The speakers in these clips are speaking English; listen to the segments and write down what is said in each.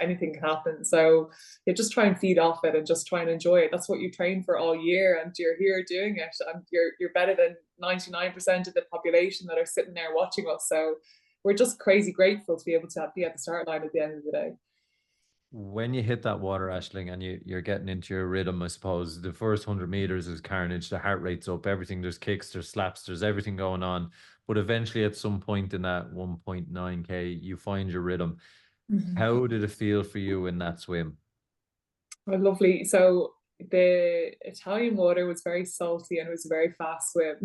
anything can happen. So you just try and feed off it and just try and enjoy it. That's what you train for all year, and you're here doing it, and you're better than 99% of the population that are sitting there watching us. So we're just crazy grateful to be able to be at the start line at the end of the day. When you hit that water, Ashling, and you're getting into your rhythm, I suppose the first 100 meters is carnage. The heart rate's up, everything. There's kicks, there's slaps, there's everything going on. But eventually, at some point in that 1.9K, you find your rhythm. Mm-hmm. How did it feel for you in that swim? Oh, lovely. So the Italian water was very salty and it was a very fast swim.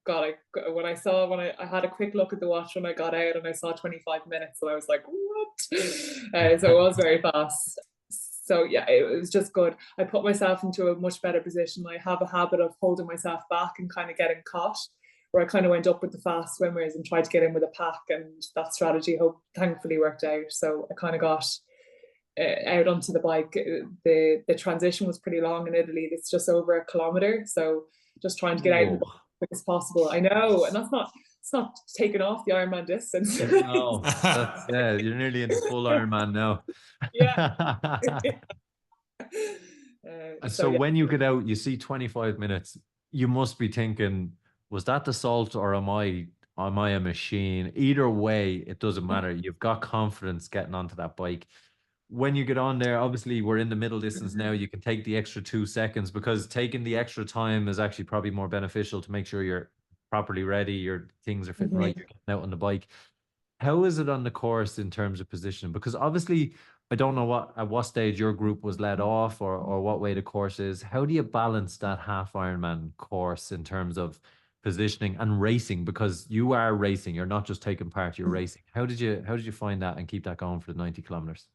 God, when I had a quick look at the watch when I got out and I saw 25 minutes and I was like, what? So it was very fast. So yeah, it was just good. I put myself into a much better position. I have a habit of holding myself back and kind of getting caught, where I kind of went up with the fast swimmers and tried to get in with a pack, and that strategy thankfully worked out. So I kind of got out onto the bike. The transition was pretty long in Italy. It's just over a kilometer, so just trying to get out as Whoa. quick as possible. I know, and it's not taking off the Ironman distance. No, that's yeah, you're nearly into full Ironman now. Yeah. And So so yeah. when you get out, you see 25 minutes, you must be thinking, was that the salt or am I a machine? Either way, it doesn't matter. You've got confidence getting onto that bike. When you get on there, obviously we're in the middle distance now. You can take the extra 2 seconds because taking the extra time is actually probably more beneficial to make sure you're properly ready, your things are fitting right, Mhm. you're getting out on the bike. How is it on the course in terms of positioning? Because obviously, I don't know at what stage your group was led off or what way the course is. How do you balance that half Ironman course in terms of positioning and racing? Because you are racing, you're not just taking part, you're racing. How did you find that and keep that going for the 90 kilometers?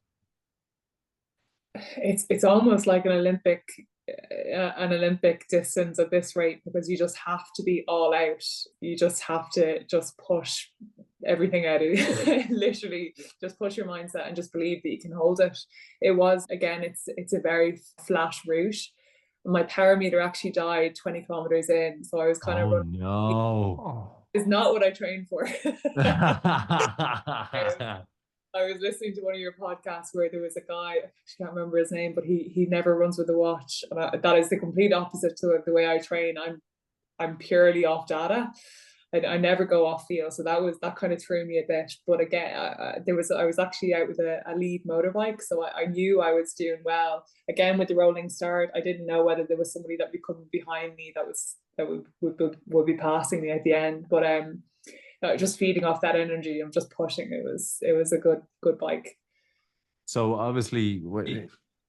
It's almost like an Olympic distance at this rate, because you just have to be all out. You just have to just push everything out of you. Literally just push your mindset and just believe that you can hold it. It was, again, it's a very flat route. My parameter actually died 20 kilometers in, so I was kind of Oh running. no. Oh. Is not what I trained for. I was listening to one of your podcasts where there was a guy, I can't remember his name, but he never runs with a watch. And that is the complete opposite to the way I train. I'm purely off data. I never go off feel, so that kind of threw me a bit. But again, I was actually out with a lead motorbike, so I knew I was doing well. Again, with the rolling start, I didn't know whether there was somebody that would be coming behind me that would be passing me at the end. But just feeding off that energy and just pushing. It was a good bike. So obviously,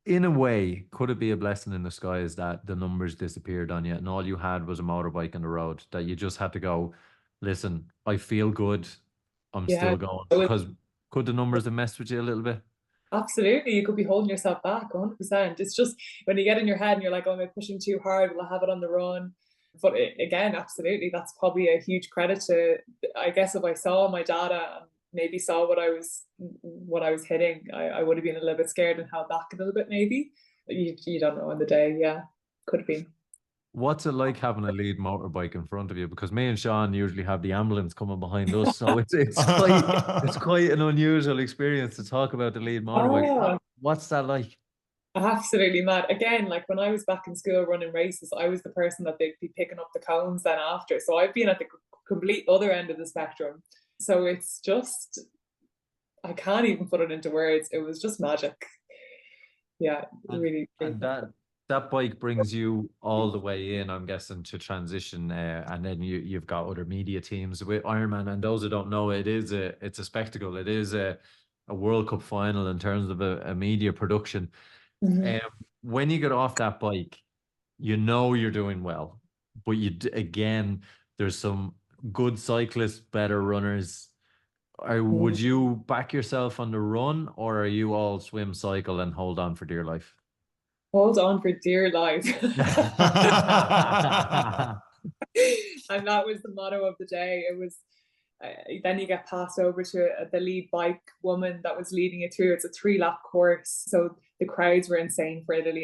in a way, could it be a blessing in disguise that the numbers disappeared on you and all you had was a motorbike on the road that you just had to go, listen, I feel good, I'm Yeah, still going. it was, Because could the numbers have messed with you a little bit? absolutely. You could be holding yourself back 100%. It's just when you get in your head and you're like, oh, am I pushing too hard? Will I have it on the run? But again, absolutely, that's probably a huge credit to, I guess, if I saw my data and maybe saw what I was hitting, I would have been a little bit scared and held back a little bit maybe. You don't know in the day. Yeah, could have been. What's it like having a lead motorbike in front of you? Because me and Sean usually have the ambulance coming behind us, so it's quite an unusual experience to talk about the lead motorbike. Oh, What's that like? absolutely mad. Again, like when I was back in school running races, I was the person that they'd be picking up the cones then after. So I've been at the complete other end of the spectrum. So it's just, I can't even put it into words. It was just magic. Yeah, And really, really. and that bike brings you all the way in, I'm guessing, to transition, and then you've got other media teams with Ironman. And those who don't know, it's a spectacle. It is a World Cup final in terms of a media production. Mhm. Um, when you get off that bike, you know you're doing well, but again, there's some good cyclists, better runners. Would you back yourself on the run, or are you all swim, cycle, and hold on for dear life? Hold on for dear life. And that was the motto of the day. It was then you get passed over to the lead bike woman that was leading it through. It's a 3 lap course, so the crowds were insane for Italy.